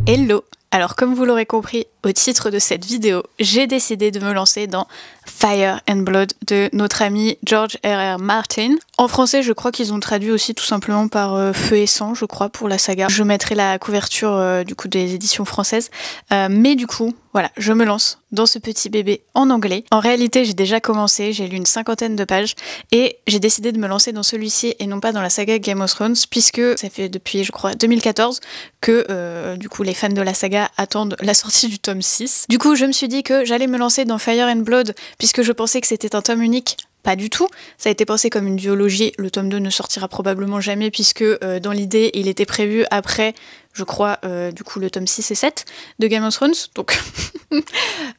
Hello! Alors comme vous l'aurez compris au titre de cette vidéo, j'ai décidé de me lancer dans Fire and Blood de notre ami George R.R. Martin. En français, je crois qu'ils ont traduit aussi tout simplement par Feu et Sang, je crois, pour la saga. Je mettrai la couverture du coup des éditions françaises. Mais du coup, voilà, je me lance dans ce petit bébé en anglais. En réalité, j'ai déjà commencé, j'ai lu une 50aine de pages et j'ai décidé de me lancer dans celui-ci et non pas dans la saga Game of Thrones puisque ça fait depuis, je crois, 2014 que du coup les fans de la saga attendent la sortie du tome 6. Du coup, je me suis dit que j'allais me lancer dans Fire and Blood puisque je pensais que c'était un tome unique. Pas du tout, ça a été pensé comme une duologie, le tome 2 ne sortira probablement jamais puisque dans l'idée il était prévu après, je crois, du coup le tome 6 et 7 de Game of Thrones, donc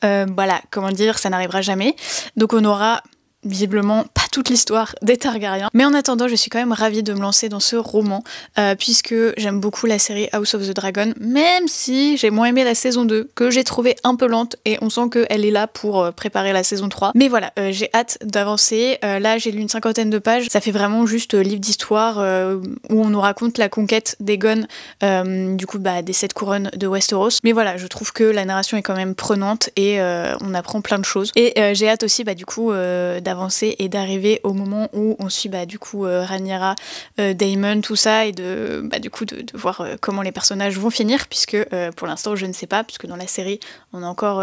voilà, comment dire, ça n'arrivera jamais, donc on aura visiblement pas toute l'histoire des Targaryens. Mais en attendant, je suis quand même ravie de me lancer dans ce roman, puisque j'aime beaucoup la série House of the Dragon, même si j'ai moins aimé la saison 2, que j'ai trouvé un peu lente, et on sent qu'elle est là pour préparer la saison 3. Mais voilà, j'ai hâte d'avancer. Là, j'ai lu une 50aine de pages, ça fait vraiment juste livre d'histoire où on nous raconte la conquête d'Aegon, du coup, des 7 couronnes de Westeros. Mais voilà, je trouve que la narration est quand même prenante, et on apprend plein de choses. Et j'ai hâte aussi, du coup, d'avancer et d'arriver au moment où on suit du coup Rhaenyra, Daemon, tout ça, et du coup de voir comment les personnages vont finir, puisque pour l'instant je ne sais pas, puisque dans la série on est encore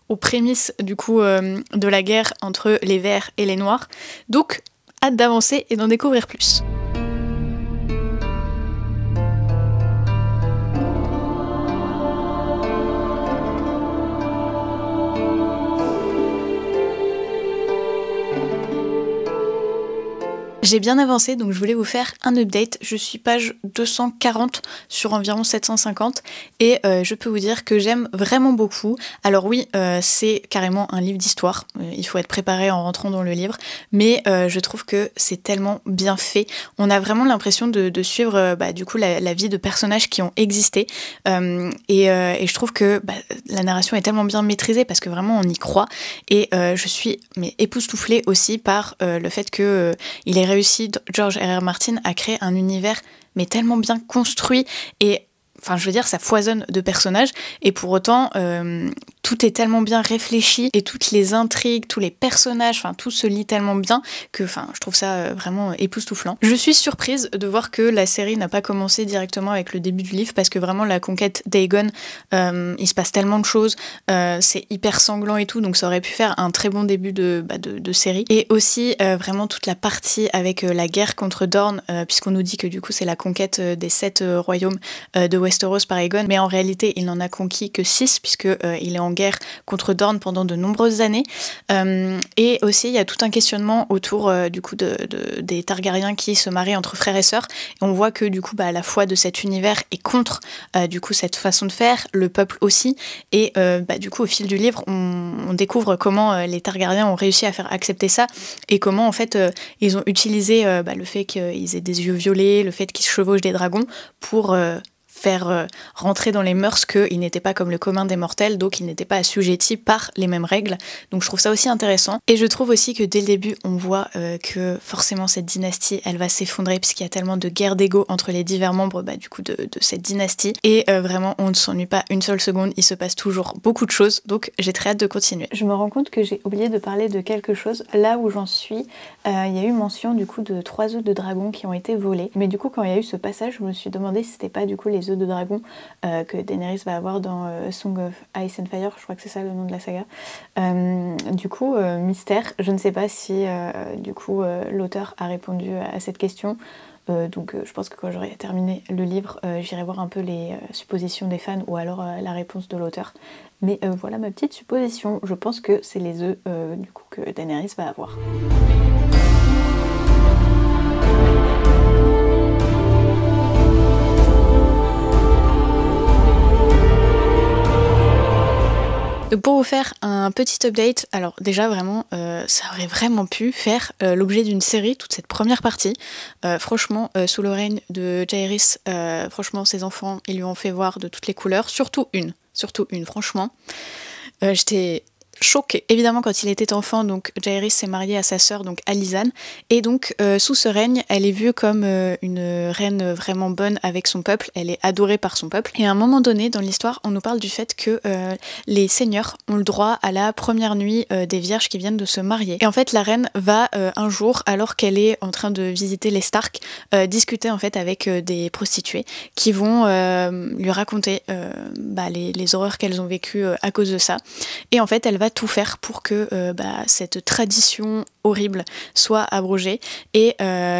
aux prémices du coup de la guerre entre les verts et les noirs. Donc hâte d'avancer et d'en découvrir plus. J'ai bien avancé, donc je voulais vous faire un update. Je suis page 240 sur environ 750 et je peux vous dire que j'aime vraiment beaucoup. Alors oui, c'est carrément un livre d'histoire, il faut être préparé en rentrant dans le livre, mais je trouve que c'est tellement bien fait. On a vraiment l'impression de suivre du coup la vie de personnages qui ont existé et je trouve que la narration est tellement bien maîtrisée parce que vraiment on y croit et je suis époustouflée aussi par le fait que il est réussi, George R.R. Martin, a créé un univers mais tellement bien construit et enfin je veux dire ça foisonne de personnages et pour autant tout est tellement bien réfléchi et toutes les intrigues, tous les personnages, enfin tout se lit tellement bien que enfin je trouve ça vraiment époustouflant. Je suis surprise de voir que la série n'a pas commencé directement avec le début du livre parce que vraiment la conquête d'Aegon, il se passe tellement de choses, c'est hyper sanglant et tout, donc ça aurait pu faire un très bon début de série. Et aussi vraiment toute la partie avec la guerre contre Dorne, puisqu'on nous dit que du coup c'est la conquête des 7 royaumes de Westeros par Aegon, mais en réalité il n'en a conquis que 6 puisque il est en guerre contre Dorne pendant de nombreuses années. Et aussi il y a tout un questionnement autour du coup des Targaryens qui se marient entre frères et sœurs. Et on voit que du coup la foi de cet univers est contre du coup cette façon de faire, le peuple aussi. Et du coup au fil du livre on découvre comment les Targaryens ont réussi à faire accepter ça et comment en fait ils ont utilisé le fait qu'ils aient des yeux violets, le fait qu'ils chevauchent des dragons pour faire rentrer dans les mœurs qu'ils n'étaient pas comme le commun des mortels, donc ils n'étaient pas assujettis par les mêmes règles. Donc je trouve ça aussi intéressant. Et je trouve aussi que dès le début, on voit que forcément cette dynastie, elle va s'effondrer puisqu'il y a tellement de guerres d'ego entre les divers membres du coup de cette dynastie. Et vraiment, on ne s'ennuie pas une seule seconde, il se passe toujours beaucoup de choses, donc j'ai très hâte de continuer. Je me rends compte que j'ai oublié de parler de quelque chose. Là où j'en suis, il y a eu mention du coup de 3 œufs de dragon qui ont été volés. Mais du coup, quand il y a eu ce passage, je me suis demandé si c'était pas du coup les œufs de dragon que Daenerys va avoir dans Song of Ice and Fire, je crois que c'est ça le nom de la saga. Du coup, mystère, je ne sais pas si du coup l'auteur a répondu à cette question. Donc je pense que quand j'aurai terminé le livre, j'irai voir un peu les suppositions des fans ou alors la réponse de l'auteur. Mais voilà ma petite supposition, je pense que c'est les œufs du coup que Daenerys va avoir. Donc pour vous faire un petit update, alors déjà vraiment ça aurait vraiment pu faire l'objet d'une série, toute cette première partie. Franchement, sous le règne de Jaehaerys, franchement ses enfants ils lui ont fait voir de toutes les couleurs, surtout une franchement. J'étais choquée. Évidemment, quand il était enfant, donc Jaehaerys s'est marié à sa sœur, donc Alysanne, et donc sous ce règne, elle est vue comme une reine vraiment bonne avec son peuple, elle est adorée par son peuple. Et à un moment donné dans l'histoire, on nous parle du fait que les seigneurs ont le droit à la première nuit des vierges qui viennent de se marier. Et en fait, la reine va un jour, alors qu'elle est en train de visiter les Stark, discuter en fait avec des prostituées qui vont lui raconter les horreurs qu'elles ont vécues à cause de ça. Et en fait, elle va tout faire pour que cette tradition horrible soit abrogée. Et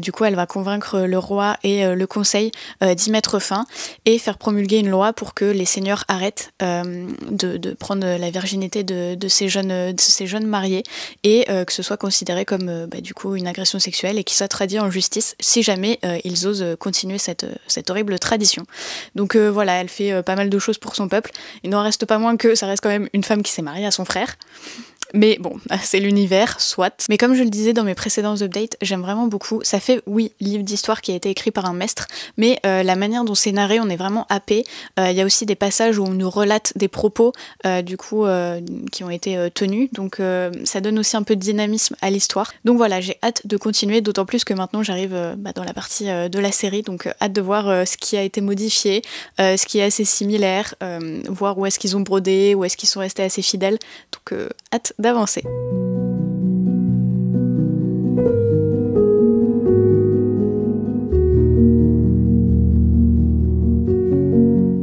du coup, elle va convaincre le roi et le conseil d'y mettre fin et faire promulguer une loi pour que les seigneurs arrêtent de prendre la virginité de ces jeunes mariés et que ce soit considéré comme du coup une agression sexuelle et qu'il soit traduit en justice si jamais ils osent continuer cette horrible tradition. Donc voilà, elle fait pas mal de choses pour son peuple. Il n'en reste pas moins que ça reste quand même une femme qui s'est mariée à son frère. Mais bon, c'est l'univers, soit. Mais comme je le disais dans mes précédents updates, j'aime vraiment beaucoup. Ça fait, oui, livre d'histoire qui a été écrit par un maître, mais la manière dont c'est narré, on est vraiment happé. Il y a aussi des passages où on nous relate des propos, qui ont été tenus. Donc ça donne aussi un peu de dynamisme à l'histoire. Donc voilà, j'ai hâte de continuer, d'autant plus que maintenant j'arrive dans la partie de la série. Donc hâte de voir ce qui a été modifié, ce qui est assez similaire, voir où est-ce qu'ils ont brodé, où est-ce qu'ils sont restés assez fidèles. Donc hâte d'avancer.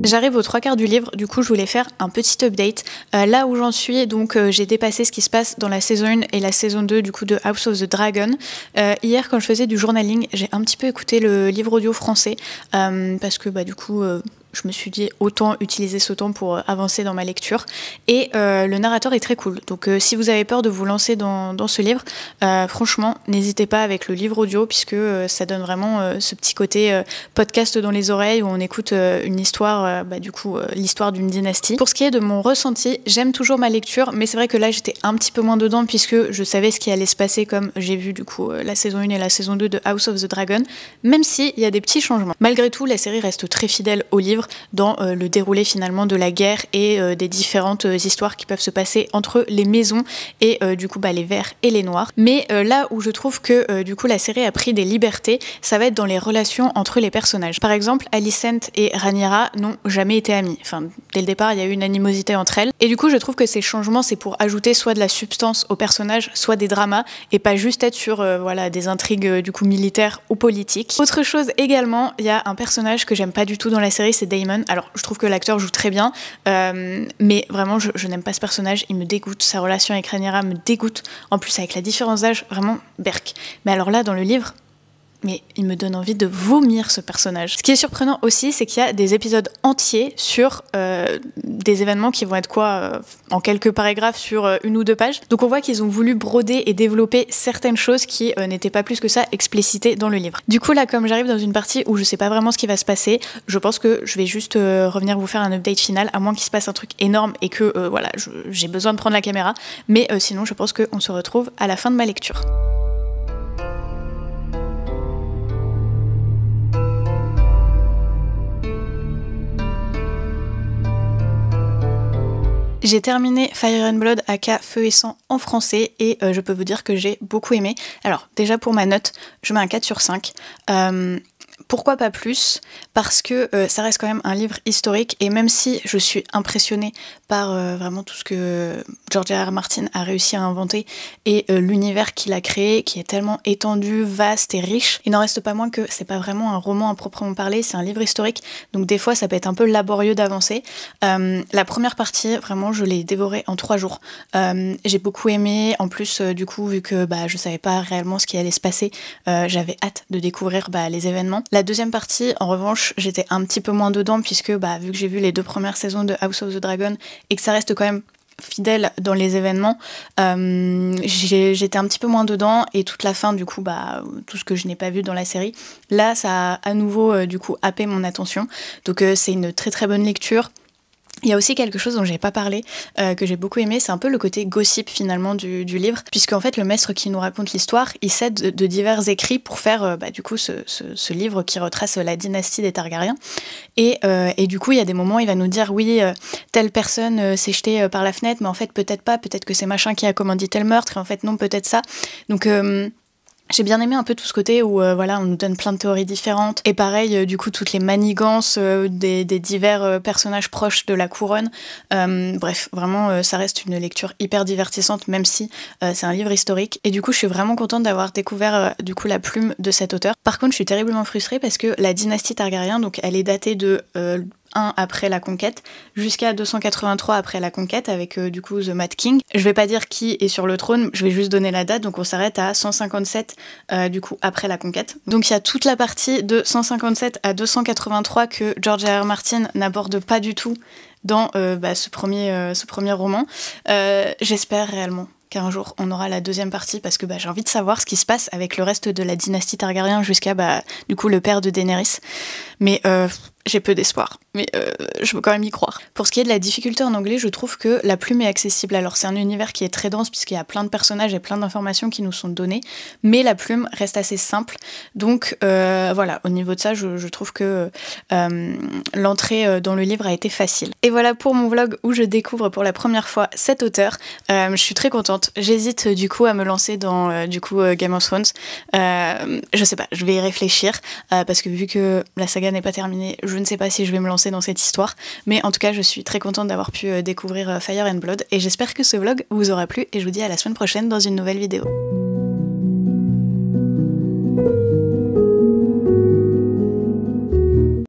J'arrive aux 3/4 du livre, du coup je voulais faire un petit update. Là où j'en suis, donc j'ai dépassé ce qui se passe dans la saison 1 et la saison 2 du coup de House of the Dragon. Hier quand je faisais du journaling, j'ai un petit peu écouté le livre audio français parce que du coup je me suis dit autant utiliser ce temps pour avancer dans ma lecture. Et le narrateur est très cool. Donc si vous avez peur de vous lancer dans ce livre, franchement, n'hésitez pas avec le livre audio, puisque ça donne vraiment ce petit côté podcast dans les oreilles où on écoute une histoire, l'histoire d'une dynastie. Pour ce qui est de mon ressenti, j'aime toujours ma lecture, mais c'est vrai que là j'étais un petit peu moins dedans, puisque je savais ce qui allait se passer, comme j'ai vu du coup la saison 1 et la saison 2 de House of the Dragon, même s'il y a des petits changements. Malgré tout, la série reste très fidèle au livre dans le déroulé finalement de la guerre et des différentes histoires qui peuvent se passer entre les maisons et les verts et les noirs. Mais là où je trouve que du coup la série a pris des libertés, ça va être dans les relations entre les personnages. Par exemple, Alicent et Rhaenyra n'ont jamais été amies. Enfin, dès le départ, il y a eu une animosité entre elles. Et du coup, je trouve que ces changements, c'est pour ajouter soit de la substance aux personnages, soit des dramas, et pas juste être sur des intrigues du coup militaires ou politiques. Autre chose également, il y a un personnage que j'aime pas du tout dans la série, c'est Daemon. Alors, je trouve que l'acteur joue très bien, mais vraiment, je n'aime pas ce personnage, il me dégoûte. Sa relation avec Rhaenyra me dégoûte. En plus, avec la différence d'âge, vraiment, berk. Mais alors là, dans le livre, mais il me donne envie de vomir ce personnage. Ce qui est surprenant aussi, c'est qu'il y a des épisodes entiers sur des événements qui vont être en quelques paragraphes sur 1 ou 2 pages. Donc on voit qu'ils ont voulu broder et développer certaines choses qui n'étaient pas plus que ça explicitées dans le livre. Du coup là, comme j'arrive dans une partie où je sais pas vraiment ce qui va se passer, je pense que je vais juste revenir vous faire un update final, à moins qu'il se passe un truc énorme et que j'ai besoin de prendre la caméra. Mais sinon, je pense qu'on se retrouve à la fin de ma lecture. J'ai terminé Fire and Blood aka Feu et Sang en français et je peux vous dire que j'ai beaucoup aimé. Alors déjà pour ma note, je mets un 4 sur 5. Pourquoi pas plus ? Parce que ça reste quand même un livre historique et même si je suis impressionnée par vraiment tout ce que George R.R. Martin a réussi à inventer et l'univers qu'il a créé, qui est tellement étendu, vaste et riche, il n'en reste pas moins que c'est pas vraiment un roman à proprement parler, c'est un livre historique, donc des fois ça peut être un peu laborieux d'avancer. La première partie, vraiment, je l'ai dévorée en 3 jours. J'ai beaucoup aimé, en plus du coup, vu que je savais pas réellement ce qui allait se passer, j'avais hâte de découvrir les événements. La deuxième partie, en revanche, j'étais un petit peu moins dedans puisque vu que j'ai vu les 2 premières saisons de House of the Dragon et que ça reste quand même fidèle dans les événements, j'étais un petit peu moins dedans et toute la fin du coup tout ce que je n'ai pas vu dans la série, là ça a à nouveau du coup happé mon attention, donc c'est une très très bonne lecture. Il y a aussi quelque chose dont j'ai pas parlé, que j'ai beaucoup aimé, c'est un peu le côté gossip finalement du livre, puisqu'en fait le maître qui nous raconte l'histoire, il s'aide de divers écrits pour faire du coup ce livre qui retrace la dynastie des Targaryens. Et du coup il y a des moments où il va nous dire oui, telle personne s'est jetée par la fenêtre, mais en fait peut-être pas, peut-être que c'est machin qui a commandité le meurtre, et en fait non, peut-être ça. Donc j'ai bien aimé un peu tout ce côté où voilà, on nous donne plein de théories différentes. Et pareil, du coup, toutes les manigances des divers personnages proches de la couronne. Bref, vraiment, ça reste une lecture hyper divertissante, même si c'est un livre historique. Et du coup, je suis vraiment contente d'avoir découvert du coup la plume de cet auteur. Par contre, je suis terriblement frustrée parce que la dynastie Targaryen, donc elle est datée de 1 après la conquête, jusqu'à 283 après la conquête, avec du coup The Mad King. Je vais pas dire qui est sur le trône, je vais juste donner la date, donc on s'arrête à 157 du coup après la conquête. Donc il y a toute la partie de 157 à 283 que George R. R. Martin n'aborde pas du tout dans ce premier roman. J'espère réellement qu'un jour on aura la deuxième partie, parce que j'ai envie de savoir ce qui se passe avec le reste de la dynastie Targaryen jusqu'à du coup le père de Daenerys. Mais j'ai peu d'espoir, mais je veux quand même y croire. Pour ce qui est de la difficulté en anglais, je trouve que la plume est accessible. Alors c'est un univers qui est très dense puisqu'il y a plein de personnages et plein d'informations qui nous sont données, mais la plume reste assez simple. Donc voilà, au niveau de ça, je trouve que l'entrée dans le livre a été facile. Et voilà pour mon vlog où je découvre pour la première fois cet auteur. Je suis très contente. J'hésite du coup à me lancer dans Game of Thrones. Je sais pas, je vais y réfléchir parce que vu que la saga n'est pas terminée, je ne sais pas si je vais me lancer dans cette histoire, mais en tout cas je suis très contente d'avoir pu découvrir Fire and Blood, et j'espère que ce vlog vous aura plu, et je vous dis à la semaine prochaine dans une nouvelle vidéo.